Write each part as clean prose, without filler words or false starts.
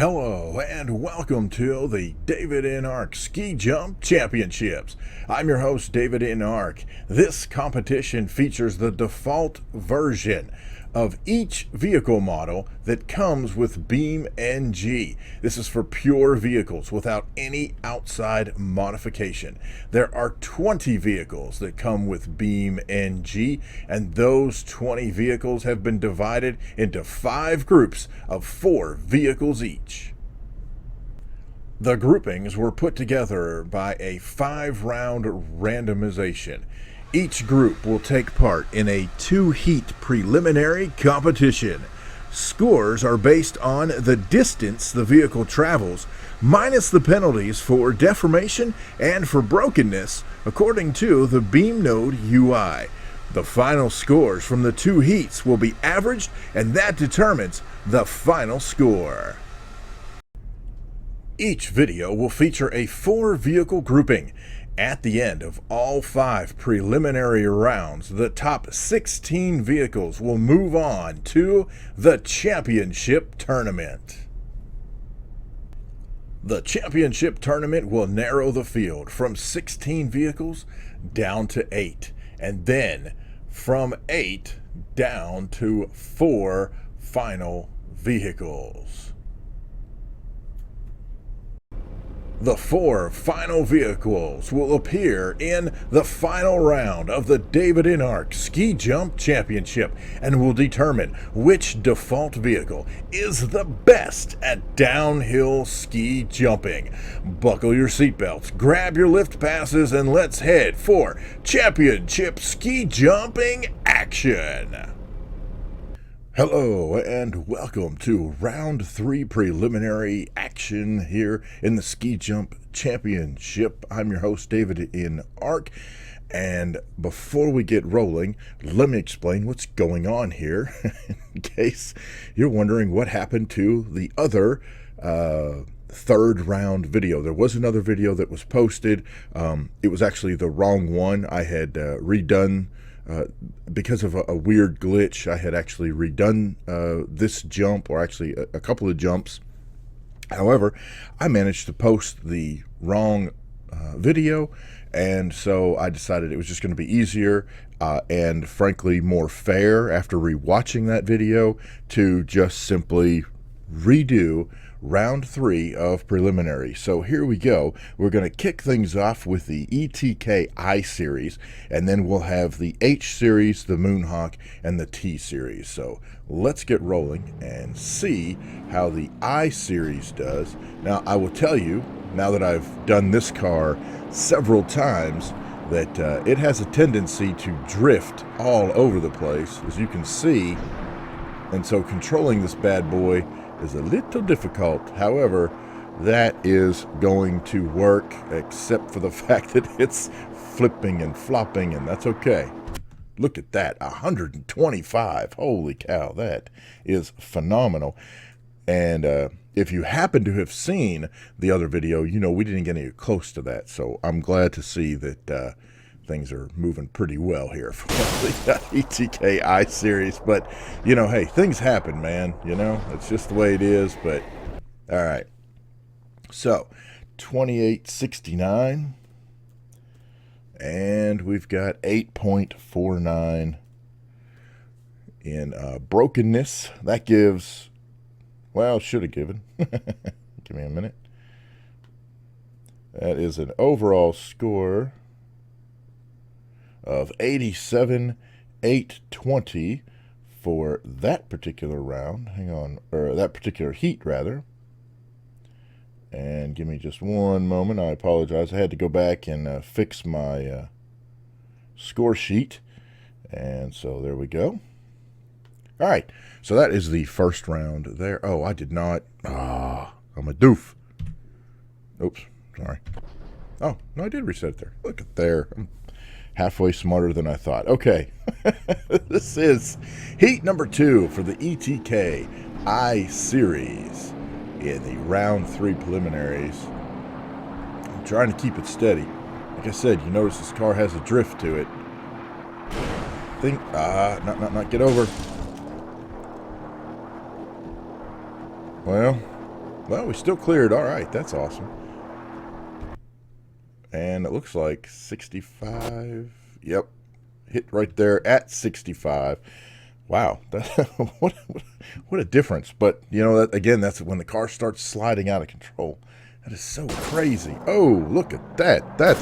Hello and welcome to the David N. Ark Ski Jump Championships. I'm your host, David N. Ark. This competition features the default version of each vehicle model that comes with beamng. This is for pure vehicles without any outside modification. There are 20 vehicles that come with beamng, and those 20 vehicles have been divided into 5 groups of 4 vehicles each. The groupings were put together by a 5-round randomization. Each group will take part in a 2-heat preliminary competition. Scores are based on the distance the vehicle travels, minus the penalties for deformation and for brokenness, according to the BeamNode UI. The final scores from the 2 heats will be averaged, and that determines the final score. Each video will feature a 4-vehicle grouping. At the end of all 5 preliminary rounds, the top 16 vehicles will move on to the championship tournament. The championship tournament will narrow the field from 16 vehicles down to 8, and then from 8 down to 4 final vehicles. The 4 final vehicles will appear in the final round of the David N. Ark Ski Jump Championship and will determine which default vehicle is the best at downhill ski jumping. Buckle your seatbelts, grab your lift passes, and let's head for championship ski jumping action. Hello and welcome to round 3 preliminary action here in the Ski Jump Championship. I'm your host, David N. Ark, and before we get rolling, let me explain what's going on here in case you're wondering what happened to the other 3rd round video. There was another video that was posted. It was actually the wrong one. I had redone because of a weird glitch. I had actually redone this jump, or actually a couple of jumps. However, I managed to post the wrong video, and so I decided it was just going to be easier and frankly more fair after rewatching that video to just simply redo round 3 of preliminary. So here we go. We're going to kick things off with the ETK I-Series, and then we'll have the H-Series, the Moonhawk, and the T-Series. So let's get rolling and see how the I-Series does. Now, I will tell you, now that I've done this car several times, that it has a tendency to drift all over the place, as you can see, and so controlling this bad boy is a little difficult. However, that is going to work, except for the fact that it's flipping and flopping, and that's okay. Look at that, 125. Holy cow, that is phenomenal. And if you happen to have seen the other video, you know we didn't get any close to that, so I'm glad to see that things are moving pretty well here for the ETK I-Series. But, you know, hey, things happen, man. You know, it's just the way it is. But, all right. So, 2869. And we've got 8.49 in brokenness. That gives, well, should have given. Give me a minute. That is an overall score of 87,820 for that particular round. Hang on, or that particular heat, rather. And give me just one moment. I apologize. I had to go back and fix my score sheet. And so there we go. All right. So that is the first round there. Oh, I did not. I'm a doof. Oops. Sorry. Oh, no, I did reset it there. Look at there. I'm halfway smarter than I thought. Okay. This is heat number 2 for the ETK I-Series in the round 3 preliminaries. I'm trying to keep it steady. Like I said, you notice this car has a drift to it. Not get over. Well, Well, we still cleared. All right, that's awesome. And it looks like 65. Yep, hit right there at 65. Wow, that, what a difference. But, you know, that, again, that's when the car starts sliding out of control. That is so crazy. Oh, look at that. That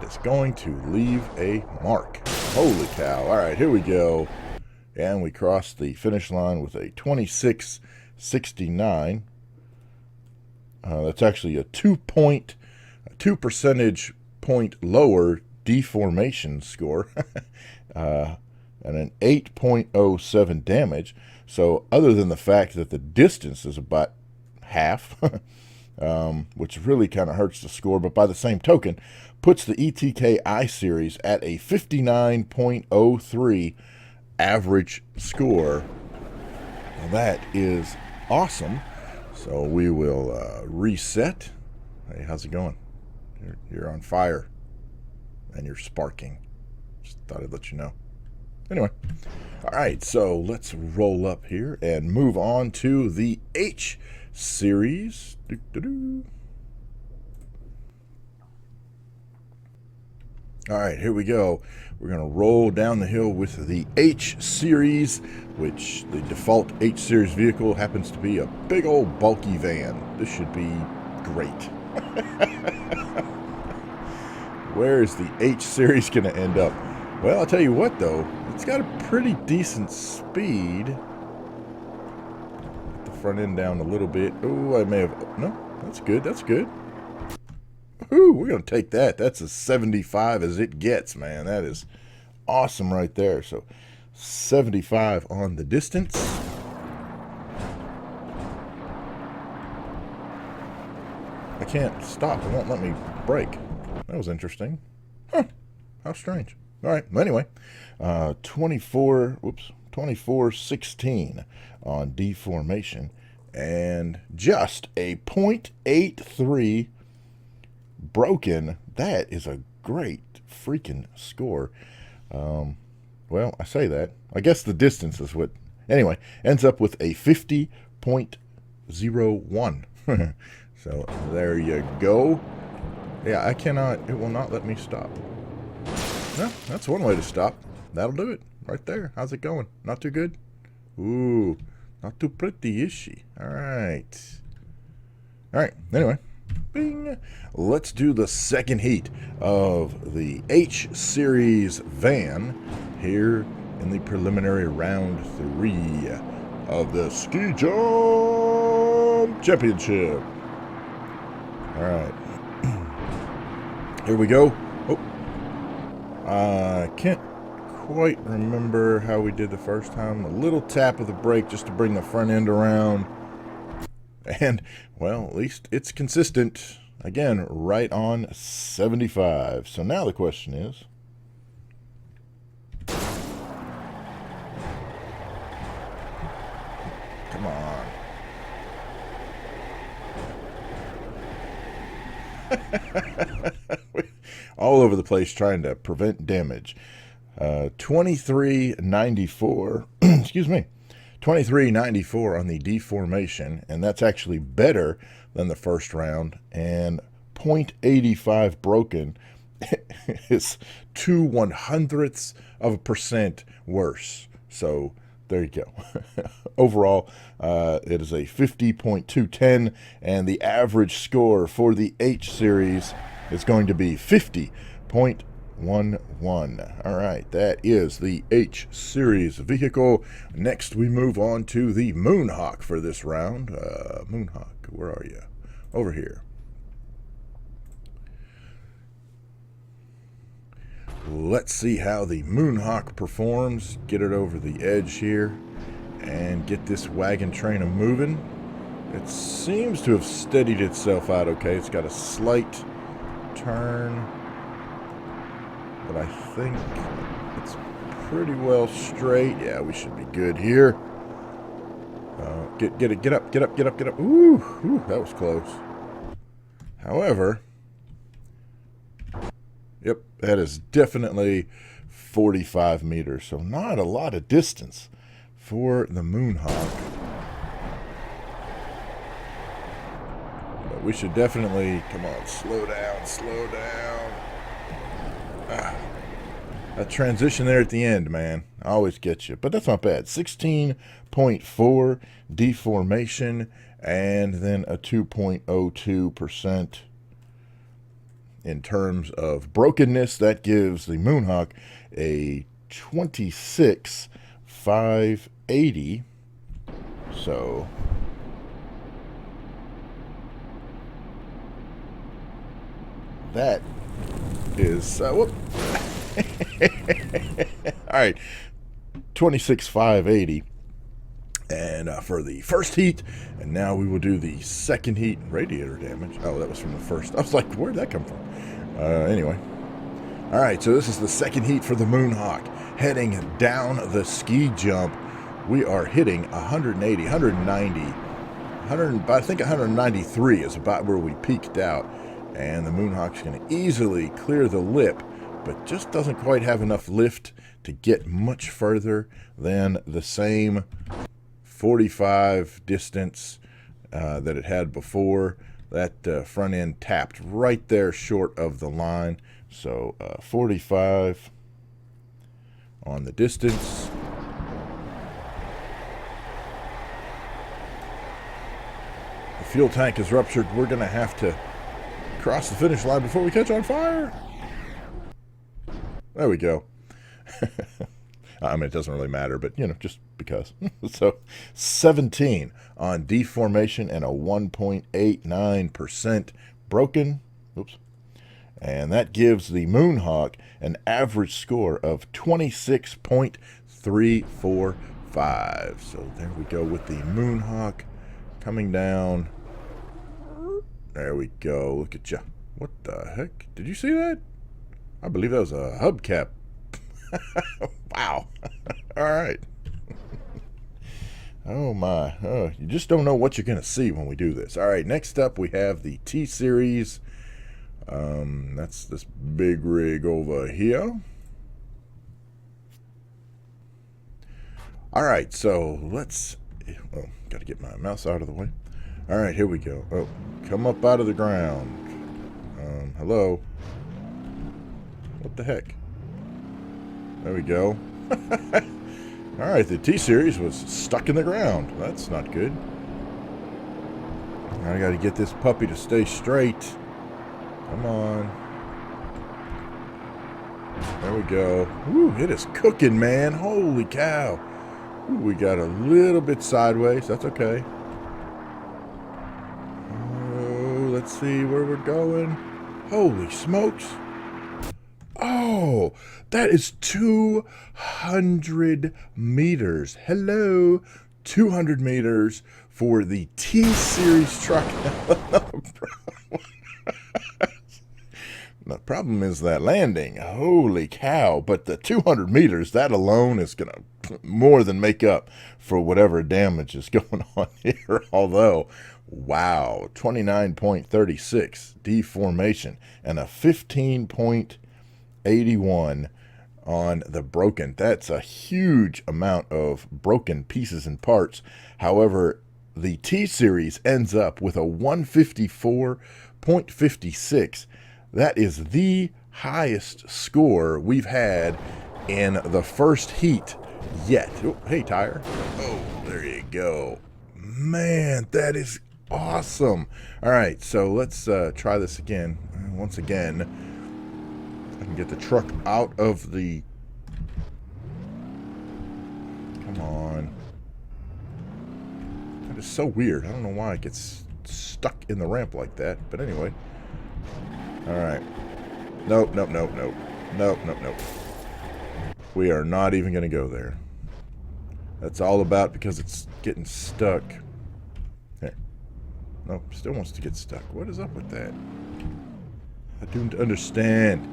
is going to leave a mark. Holy cow. All right, here we go. And we crossed the finish line with a 26.69. That's actually a 2 percentage point lower deformation score. And an 8.07 damage. So other than the fact that the distance is about half, which really kind of hurts the score, but by the same token, puts the ETK I-Series at a 59.03 average score. Now that is awesome. So we will reset. Hey, how's it going? You're on fire. And you're sparking. Just thought I'd let you know. Anyway. All right, so let's roll up here and move on to the H-Series. All right, here we go. We're going to roll down the hill with the H-Series, which the default H-Series vehicle happens to be a big old bulky van. This should be great. Where is the H-Series going to end up? Well, I'll tell you what, though. It's got a pretty decent speed. Put the front end down a little bit. Oh, I may have... No, that's good. That's good. Ooh, we're going to take that. That's as 75 as it gets, man. That is awesome right there. So 75 on the distance. I can't stop. It won't let me brake. That was interesting. Huh. How strange. All right. Well, anyway, 24.16 on deformation and just a 0.83 broken. That is a great freaking score. Well, I say that. I guess the distance is what... Anyway, ends up with a 50.01. So there you go. Yeah, I cannot... It will not let me stop. No, that's one way to stop. That'll do it. Right there. How's it going? Not too good? Ooh, not too pretty, is she? All right. All right. Anyway. Bing. Let's do the second heat of the H-Series van here in the preliminary round 3 of the Ski Jump Championship. All right. Here we go. Oh. I can't quite remember how we did the first time. A little tap of the brake just to bring the front end around. And, well, at least it's consistent. Again, right on 75. So now the question is... Come on. All over the place trying to prevent damage. 2394. Excuse me. 2394 on the deformation, and that's actually better than the first round, and 0.85 broken is 0.02% worse. So there you go. Overall, it is a 50.210, and the average score for the H-Series is going to be 50.11. All right, that is the H-Series vehicle. Next, we move on to the Moonhawk for this round. Moonhawk, where are you? Over here. Let's see how the Moonhawk performs. Get it over the edge here and get this wagon train moving. It seems to have steadied itself out okay. It's got a slight turn, but I think it's pretty well straight. Yeah, we should be good here. Get up. Ooh, that was close. However, yep, that is definitely 45 meters, so not a lot of distance for the Moonhawk. we should definitely, come on, slow down, slow down. That transition there at the end, man, I always get you. But that's not bad. 16.4 deformation, and then a 2.02% in terms of brokenness. That gives the Moonhawk a 26,580. So that is whoop. All right, 26,580, and for the first heat. And now we will do the second heat. Radiator damage. Oh, that was from the first. I was like, where'd that come from? Anyway. All right, so this is the second heat for the Moonhawk. Heading down the ski jump, we are hitting 180, 190, 100, I think 193 is about where we peaked out. And the Moonhawk's going to easily clear the lip, but just doesn't quite have enough lift to get much further than the same 45 distance that it had before. That front end tapped right there short of the line. So 45 on the distance. The fuel tank is ruptured. We're going to have to cross the finish line before we catch on fire. There we go. I mean, it doesn't really matter, but, just because. So 17 on deformation and a 1.89% broken. Oops. And that gives the Moonhawk an average score of 26.345. So there we go with the Moonhawk coming down. There we go. Look at you. What the heck? Did you see that? I believe that was a hubcap. Wow. All right. Oh, my. Oh, you just don't know what you're going to see when we do this. All right, next up we have the TSeries. That's this big rig over here. All right, so let's... Oh, got to get my mouse out of the way. All right, here we go. Oh, come up out of the ground. Hello? What the heck? There we go. All right, the TSeries was stuck in the ground. That's not good. I got to get this puppy to stay straight. Come on. There we go. Woo, it is cooking, man. Holy cow. Ooh, we got a little bit sideways. That's okay. Oh, let's see where we're going. Holy smokes. Oh, that is 200 meters. Hello. 200 meters for the TSeries truck. The problem is that landing. Holy cow. But the 200 meters, that alone is going to more than make up for whatever damage is going on here. Although, wow, 29.36 deformation and a 15.81 on the broken. That's a huge amount of broken pieces and parts. However, the TSeries ends up with a 154.56. That is the highest score we've had in the first heat yet. Oh, hey, tire. Oh, there you go. Man, that is awesome. All right, so let's try this again. Once again, I can get the truck out of the... Come on. That is so weird. I don't know why it gets stuck in the ramp like that. But anyway. All right. Nope, nope, nope, nope. Nope, nope, nope. We are not even going to go there. That's all about because it's getting stuck. There. Nope, still wants to get stuck. What is up with that? I don't understand.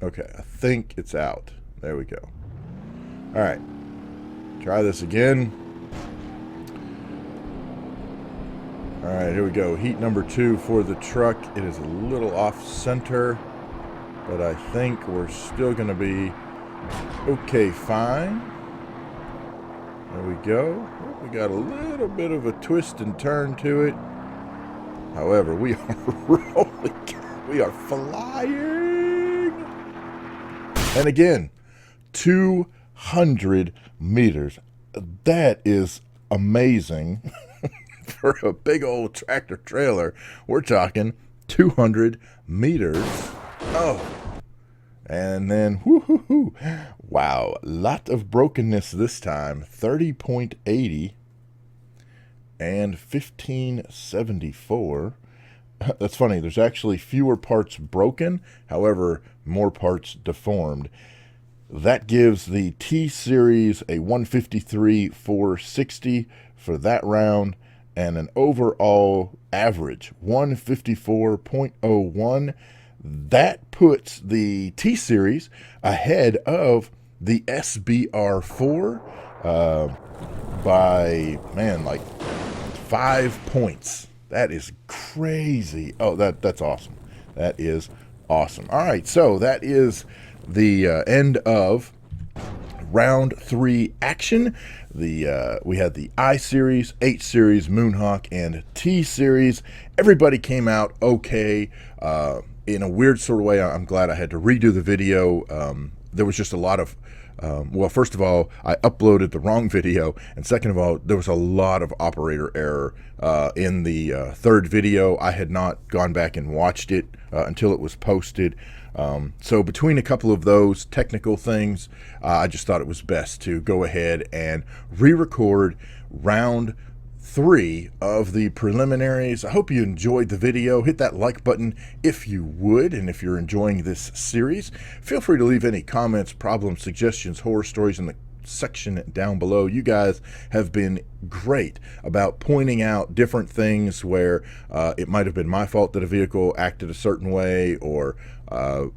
Okay, I think it's out. There we go. All right. Try this again. All right, here we go. Heat number 2 for the truck. It is a little off center, but I think we're still going to be okay, fine. There we go. We got a little bit of a twist and turn to it. However, we are rolling. We are flying. And again, 200 meters. That is amazing. For a big old tractor trailer, we're talking 200 meters. Oh. And then, whoo-hoo-hoo. Wow, lot of brokenness this time. 30.80 and 1574. That's funny. There's actually fewer parts broken, however, more parts deformed. That gives the T-Series a 153.460 for that round, and an overall average 154.01. That puts the T-Series ahead of the SBR4 by, man, like 5 points. That is crazy. Oh, that's awesome. That is awesome. All right, so that is the end of round 3 action. We had the I-Series, H-Series, Moonhawk, and T-Series. Everybody came out okay. In a weird sort of way, I'm glad I had to redo the video. There was just a lot of well, first of all, I uploaded the wrong video, and second of all, there was a lot of operator error in the third video. I had not gone back and watched it until it was posted. So between a couple of those technical things, I just thought it was best to go ahead and re-record round 3 of the preliminaries. I hope you enjoyed the video. Hit that like button if you would, and if you're enjoying this series, feel free to leave any comments, problems, suggestions, horror stories in the section down below. You guys have been great about pointing out different things where it might have been my fault that a vehicle acted a certain way, or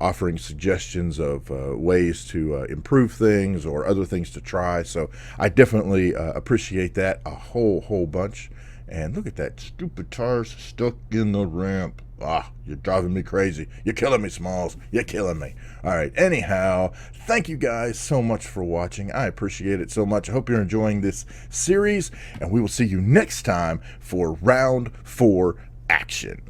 offering suggestions of ways to improve things or other things to try. So I definitely appreciate that a whole bunch. And look at that, stupid tires stuck in the ramp. Ah, you're driving me crazy. You're killing me, Smalls. You're killing me. All right, anyhow, thank you guys so much for watching. I appreciate it so much. I hope you're enjoying this series, and we will see you next time for round 4 action.